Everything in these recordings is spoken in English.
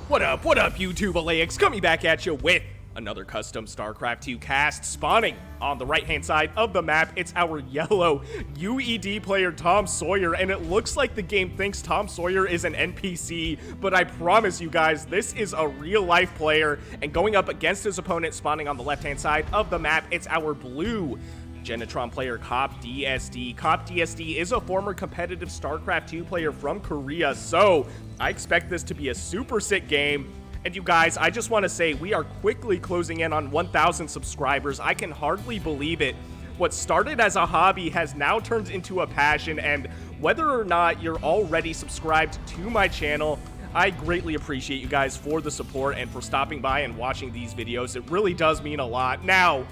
What up, YouTube Elleix? Coming back at you with another custom StarCraft 2 cast spawning on the right-hand side of the map. It's our yellow UED player, TomSawyer, and it looks like the game thinks TomSawyer is an NPC, but I promise you guys, this is a real-life player, and going up against his opponent spawning on the left-hand side of the map, it's our blue Genetron player, KOPDSD. KOPDSD is a former competitive StarCraft 2 player from Korea, so I expect this to be a super sick game. And you guys, I just want to say we are quickly closing in on 1,000 subscribers. I can hardly believe it. What started as a hobby has now turned into a passion, and whether or not you're already subscribed to my channel, I greatly appreciate you guys for the support and for stopping by and watching these videos. It really does mean a lot. Now,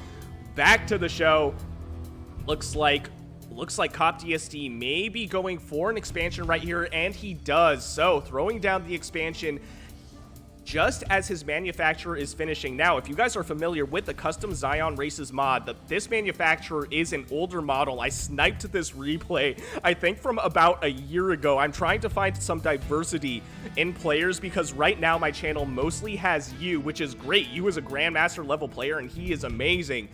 back to the show. Looks like KOPDSD may be going for an expansion right here, and he does. So, throwing down the expansion just as his manufacturer is finishing. Now, if you guys are familiar with the Custom Zion Races mod, this manufacturer is an older model. I sniped this replay, I think, from about a year ago. I'm trying to find some diversity in players because right now my channel mostly has you, which is great. You is a Grandmaster level player, and he is amazing.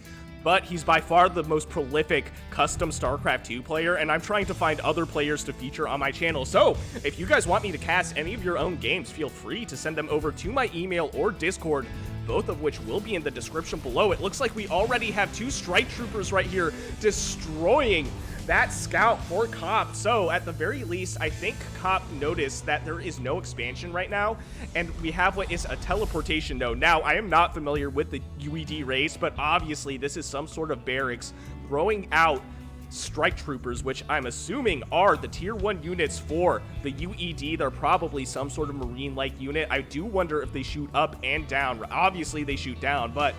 But he's by far the most prolific custom StarCraft 2 player, and I'm trying to find other players to feature on my channel. So, if you guys want me to cast any of your own games, feel free to send them over to my email or Discord, both of which will be in the description below. It looks like we already have 2 strike troopers right here destroying that scout for KOP. So at the very least, I think KOP noticed that there is no expansion right now, and we have what is a teleportation node. Now, I am not familiar with the UED race, but obviously this is some sort of barracks throwing out strike troopers, which I'm assuming are the tier 1 units for the UED. They're probably some sort of marine-like unit. I do wonder if they shoot up and down. Obviously they shoot down, but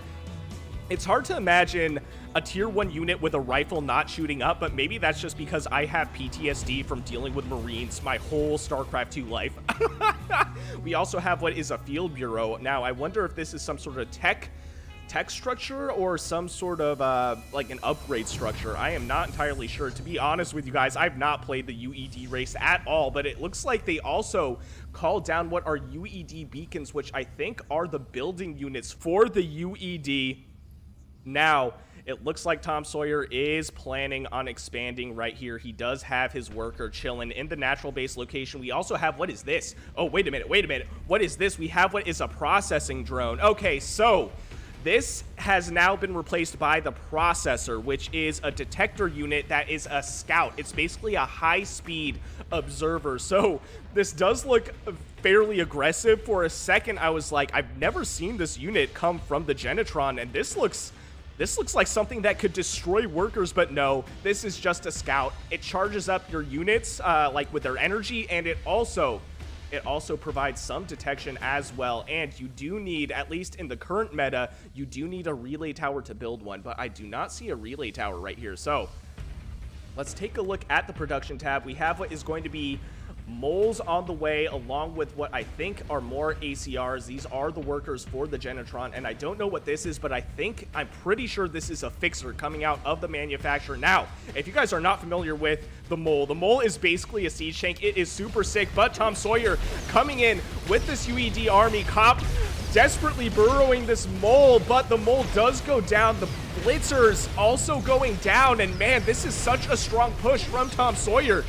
it's hard to imagine a tier 1 unit with a rifle not shooting up, but maybe that's just because I have PTSD from dealing with Marines my whole StarCraft 2 life. We also have what is a field bureau. Now, I wonder if this is some sort of tech structure or some sort of like an upgrade structure. I am not entirely sure. To be honest with you guys, I've not played the UED race at all, but it looks like they also called down what are UED beacons, which I think are the building units for the UED. Now, it looks like TomSawyer is planning on expanding right here. He does have his worker chilling in the natural base location. We also have, what is this? Oh, wait a minute. What is this? We have what is a processing drone. Okay, so this has now been replaced by the processor, which is a detector unit that is a scout. It's basically a high-speed observer. So this does look fairly aggressive. For a second, I was like, I've never seen this unit come from the Genotron, and this looks like something that could destroy workers, but no, this is just a scout. It charges up your units like with their energy, and it also provides some detection as well. And you do need, at least in the current meta, you do need a relay tower to build one, but I do not see a relay tower right here. So let's take a look at the production tab. We have what is going to be moles on the way, along with what I think are more ACRs. These are the workers for the Genotron, and I don't know what this is, but I'm pretty sure this is a fixer coming out of the manufacturer. Now, if you guys are not familiar with the mole is basically a siege tank. It is super sick, but TomSawyer coming in with this UED army. KOP desperately burrowing this mole, but the mole does go down. The blitzers also going down, and man, this is such a strong push from TomSawyer.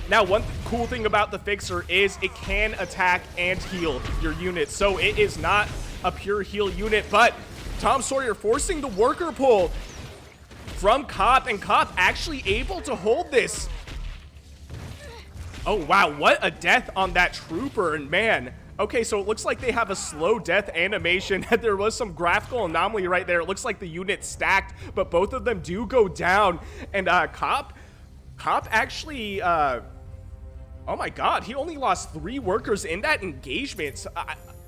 Now, one cool thing about the fixer is it can attack and heal your units, so it is not a pure heal unit, but TomSawyer forcing the worker pull from KOP, and KOP actually able to hold this. Oh, wow, what a death on that trooper, and man. Okay, so it looks like they have a slow death animation. There was some graphical anomaly right there. It looks like the unit stacked, but both of them do go down, and KOP actually, oh my god, he only lost 3 workers in that engagement. So,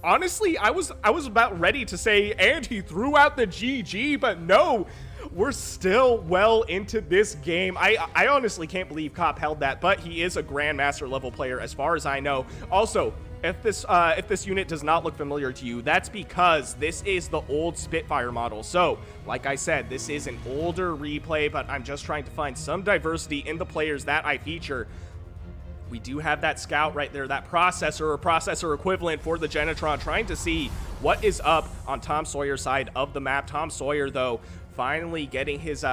honestly, I was about ready to say, and he threw out the GG, but no, we're still well into this game. I honestly can't believe KOP held that, but he is a Grandmaster level player as far as I know. Also, if this unit does not look familiar to you, that's because this is the old Spitfire model. So, like I said, this is an older replay, but I'm just trying to find some diversity in the players that I feature. We do have that scout right there, that processor or processor equivalent for the Genotron, trying to see what is up on TomSawyer's side of the map. TomSawyer, though, finally getting his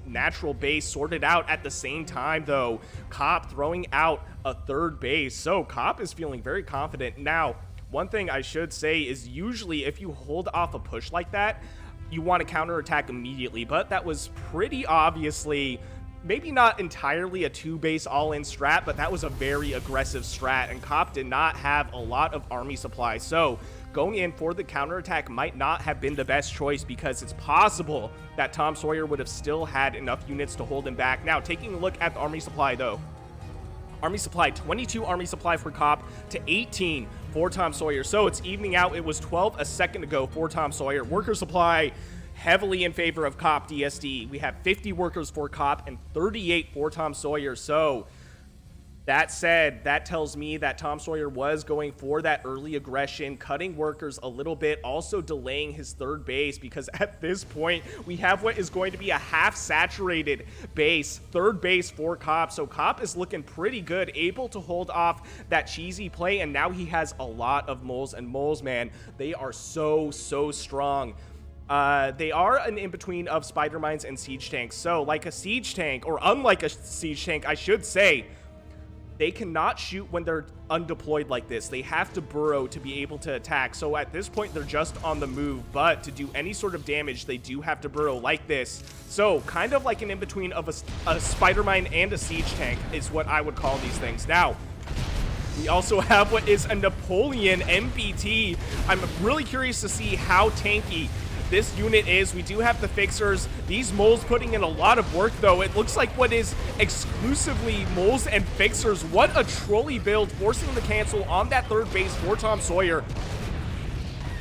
natural base sorted out at the same time, though. Kop throwing out a third base. So Kop is feeling very confident. Now, one thing I should say is usually if you hold off a push like that, you want to counterattack immediately, but that was pretty obviously maybe not entirely a two-base all-in strat, but that was a very aggressive strat, and Kop did not have a lot of army supplies. So going in for the counterattack might not have been the best choice, because it's possible that TomSawyer would have still had enough units to hold him back. Now, taking a look at the army supply, though. Army supply, 22 army supply for Kop to 18 for TomSawyer. So it's evening out. It was 12 a second ago for TomSawyer. Worker supply heavily in favor of KOPDSD. We have 50 workers for Kop and 38 for TomSawyer. So that said, that tells me that TomSawyer was going for that early aggression, cutting workers a little bit, also delaying his third base, because at this point, we have what is going to be a half-saturated base, third base for Kop. So Kop is looking pretty good, able to hold off that cheesy play, and now he has a lot of moles, and moles, man, they are so strong. They are an in-between of spider mines and siege tanks. So like a siege tank, or unlike a siege tank, I should say, they cannot shoot when they're undeployed like this. They have to burrow to be able to attack. So at this point, they're just on the move, but to do any sort of damage, they do have to burrow like this. So kind of like an in-between of a spider mine and a siege tank is what I would call these things. Now, we also have what is a Napoleon MBT. I'm really curious to see how tanky this unit is. We do have the fixers. These moles putting in a lot of work, though. It looks like what is exclusively moles and fixers. What a trolley build, forcing the cancel on that third base for TomSawyer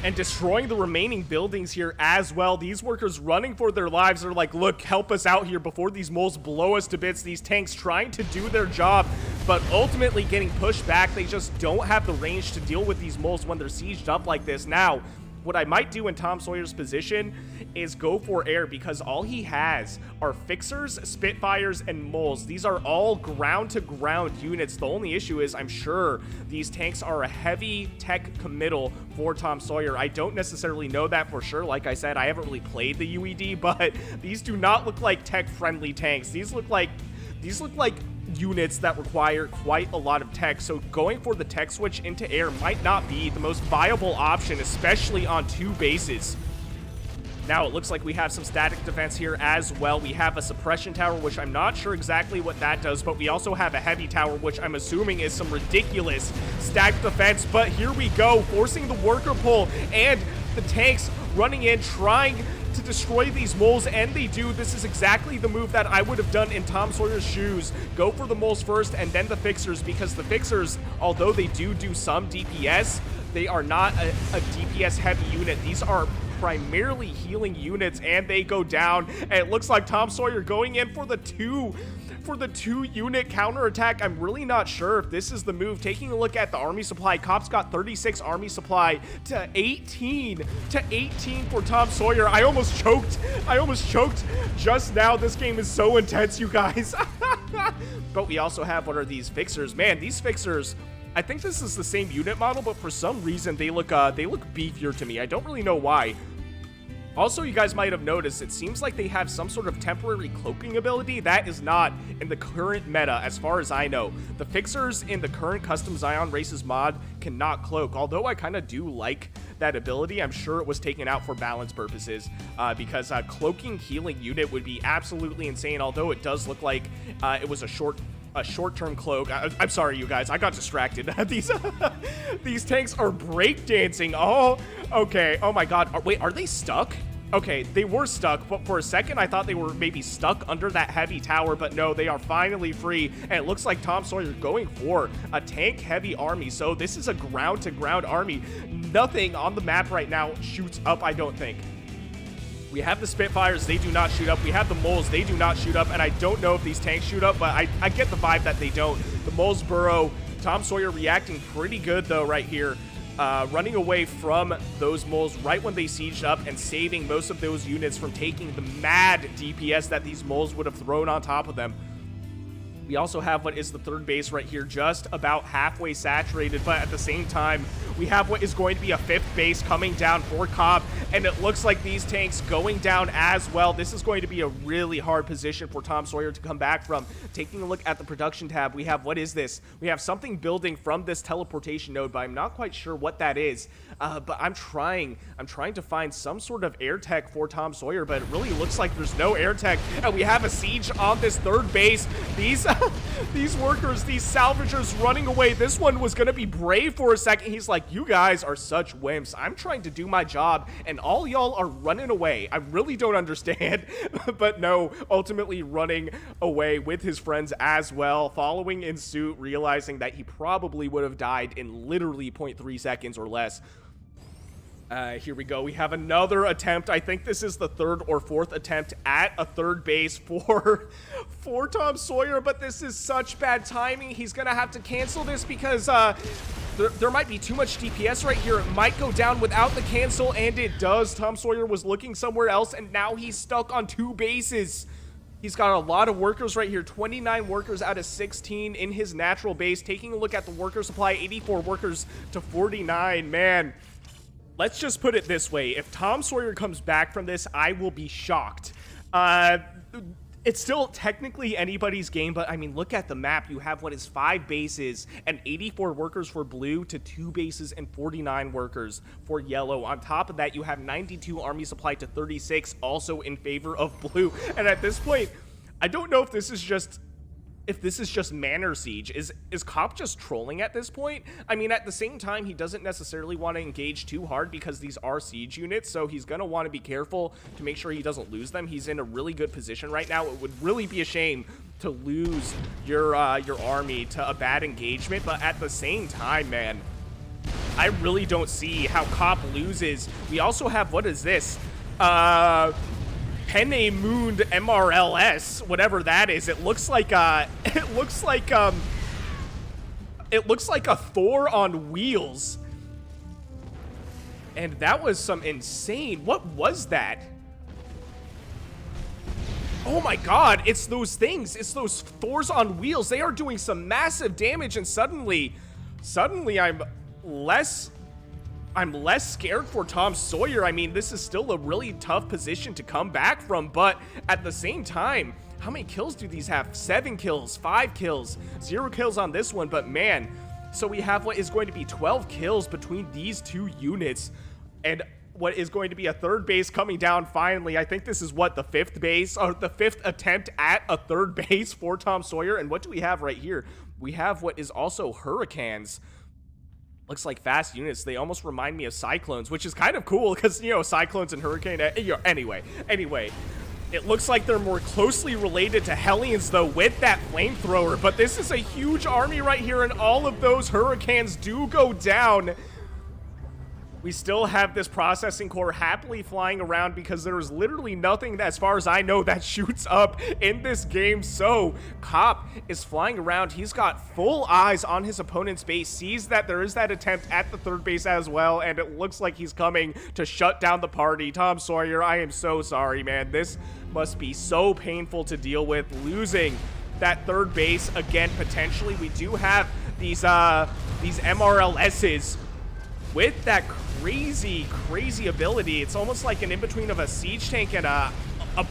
and destroying the remaining buildings here as well. These workers running for their lives are like, look, help us out here before these moles blow us to bits. These tanks trying to do their job, but ultimately getting pushed back. They just don't have the range to deal with these moles when they're sieged up like this. Now, what I might do in TomSawyer's position is go for air, because all he has are fixers, spitfires, and moles. These are all ground-to-ground units. The only issue is I'm sure these tanks are a heavy tech committal for TomSawyer. I don't necessarily know that for sure. Like I said, I haven't really played the UED, but these do not look like tech-friendly tanks. These look like units that require quite a lot of tech, so going for the tech switch into air might not be the most viable option, especially on two bases. Now it looks like we have some static defense here as well. We have a suppression tower, which I'm not sure exactly what that does, but we also have a heavy tower, which I'm assuming is some ridiculous static defense. But here we go, forcing the worker pull, and the tanks running in, trying to destroy these moles, and they do. This is exactly the move that I would have done in TomSawyer's shoes. Go for the moles first and then the fixers, because the fixers, although they do some DPS, they are not a DPS heavy unit. These are primarily healing units, and they go down, and it looks like TomSawyer going in for the two unit counterattack. I'm really not sure if this is the move. Taking a look at the army supply, Kop's got 36 army supply to 18 for TomSawyer. I almost choked just now. This game is so intense, you guys. But we also have, what are these fixers? Man, these fixers, I think this is the same unit model, but for some reason they look beefier to me. I don't really know why. Also, you guys might have noticed, it seems like they have some sort of temporary cloaking ability. That is not in the current meta, as far as I know. The fixers in the current custom Zion Races mod cannot cloak, although I kind of do like that ability. I'm sure it was taken out for balance purposes, because a cloaking healing unit would be absolutely insane, although it does look like it was a short-term cloak. I'm sorry, you guys. I got distracted. These tanks are breakdancing. Oh, okay. Oh my god. Wait, are they stuck? Okay, they were stuck, but for a second I thought they were maybe stuck under that heavy tower, but no, they are finally free, and it looks like TomSawyer going for a tank-heavy army, so this is a ground-to-ground army. Nothing on the map right now shoots up, I don't think. We have the Spitfires, they do not shoot up. We have the Moles, they do not shoot up, and I don't know if these tanks shoot up, but I get the vibe that they don't. The Moles burrow. TomSawyer reacting pretty good, though, right here. Running away from those moles right when they sieged up and saving most of those units from taking the mad DPS that these moles would have thrown on top of them. We also have what is the third base right here, just about halfway saturated, but at the same time, we have what is going to be a fifth base coming down for KOP, and it looks like these tanks going down as well. This is going to be a really hard position for TomSawyer to come back from. Taking a look at the production tab, we have, what is this? We have something building from this teleportation node, but I'm not quite sure what that is. But I'm trying to find some sort of air tech for TomSawyer, but it really looks like there's no air tech, and we have a siege on this third base. These workers, these salvagers running away. This one was gonna be brave for a second. He's like, you guys are such wimps. I'm trying to do my job, and all y'all are running away. I really don't understand. But no, ultimately running away with his friends as well, following in suit, realizing that he probably would have died in literally 0.3 seconds or less. Here we go. We have another attempt. I think this is the third or fourth attempt at a third base for TomSawyer, but this is such bad timing. He's gonna have to cancel this because there might be too much DPS right here. It might go down without the cancel, and it does. TomSawyer was looking somewhere else, and now he's stuck on 2 bases. He's got a lot of workers right here, 29 workers out of 16 in his natural base. Taking a look at the worker supply, 84 workers to 49, man. Let's just put it this way. If TomSawyer comes back from this, I will be shocked. It's still technically anybody's game, but I mean, look at the map. You have what is 5 bases and 84 workers for blue to 2 bases and 49 workers for yellow. On top of that, you have 92 army supply to 36, also in favor of blue. And at this point, I don't know if this is just Manor Siege. Is KOP just trolling at this point? I mean, at the same time, he doesn't necessarily want to engage too hard because these are siege units, so he's going to want to be careful to make sure he doesn't lose them. He's in a really good position right now. It would really be a shame to lose your army to a bad engagement, but at the same time, man, I really don't see how KOP loses. We also have, what is this? Penne Mooned MRLS, whatever that is. It looks like a Thor on wheels. And that was some insane. What was that? Oh my god, it's those things. It's those Thors on wheels. They are doing some massive damage, and suddenly I'm less scared for TomSawyer. I mean, this is still a really tough position to come back from, but at the same time, how many kills do these have? 7 kills, 5 kills, 0 kills on this one, but man, so we have what is going to be 12 kills between these 2 units, and what is going to be a third base coming down finally. I think this is what, the 5th base, or the 5th attempt at a third base for TomSawyer, and what do we have right here? We have what is also Hurricanes. Looks like fast units. They almost remind me of Cyclones, which is kind of cool because, you know, Cyclones and Hurricane, anyway, it looks like they're more closely related to Hellions, though, with that flamethrower, but this is a huge army right here, and all of those Hurricanes do go down. We still have this processing core happily flying around because there is literally nothing, as far as I know, that shoots up in this game. So KOP is flying around. He's got full eyes on his opponent's base, sees that there is that attempt at the third base as well, and it looks like he's coming to shut down the party. TomSawyer, I am so sorry, man. This must be so painful to deal with, losing that third base again, potentially. We do have these MRLSs with that crazy ability. It's almost like an in-between of a siege tank and a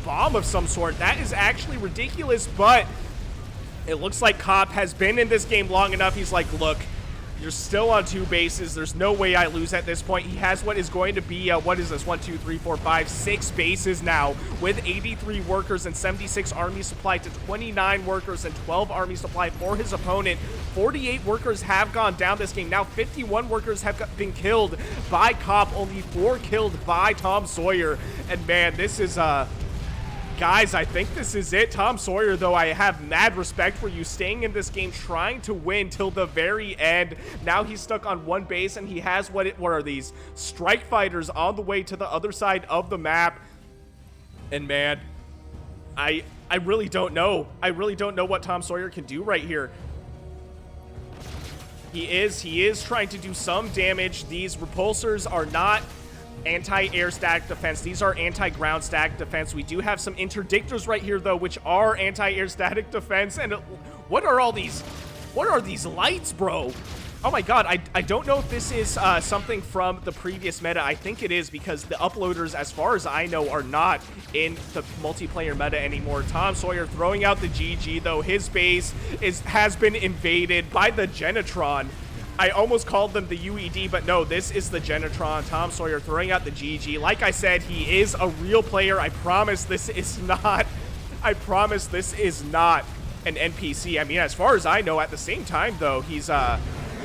bomb of some sort. That is actually ridiculous, but it looks like KOP has been in this game long enough. He's like, look, you're still on 2 bases. There's no way I lose at this point. He has what is going to be, what is this, 1, 2, 3, 4, 5, 6 bases now with 83 workers and 76 army supply to 29 workers and 12 army supply for his opponent. 48 workers have gone down this game. Now 51 workers have been killed by KOP, only 4 killed by TomSawyer. And man, this is, guys, I think this is it. TomSawyer, though, I have mad respect for you staying in this game, trying to win till the very end. Now he's stuck on 1 base, and he has what are these? Strike fighters on the way to the other side of the map. And man, I really don't know. I really don't know what TomSawyer can do right here. He is trying to do some damage. These repulsors are not anti-air static defense. These are anti-ground static defense. We do have some interdictors right here, though, which are anti-air static defense, and What are these lights, bro? Oh my god, I don't know if this is something from the previous meta. I think it is, because the uploaders, as far as I know, are not in the multiplayer meta anymore. TomSawyer throwing out the GG, though. His base has been invaded by the Genetron. I almost called them the UED, but no, this is the Genotron. TomSawyer throwing out the GG. Like I said, he is a real player. I promise this is not an NPC. I mean, as far as I know, at the same time, though, he's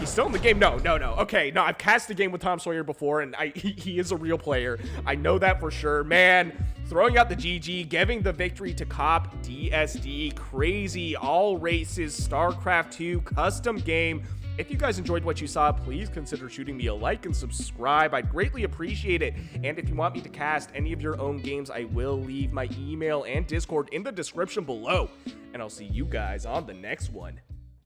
still in the game. No. Okay, no, I've cast the game with TomSawyer before, and he is a real player. I know that for sure. Man, throwing out the GG, giving the victory to KOPDSD. Crazy, all races, StarCraft 2 custom game. If you guys enjoyed what you saw, please consider shooting me a like and subscribe. I'd greatly appreciate it. And if you want me to cast any of your own games, I will leave my email and Discord in the description below. And I'll see you guys on the next one.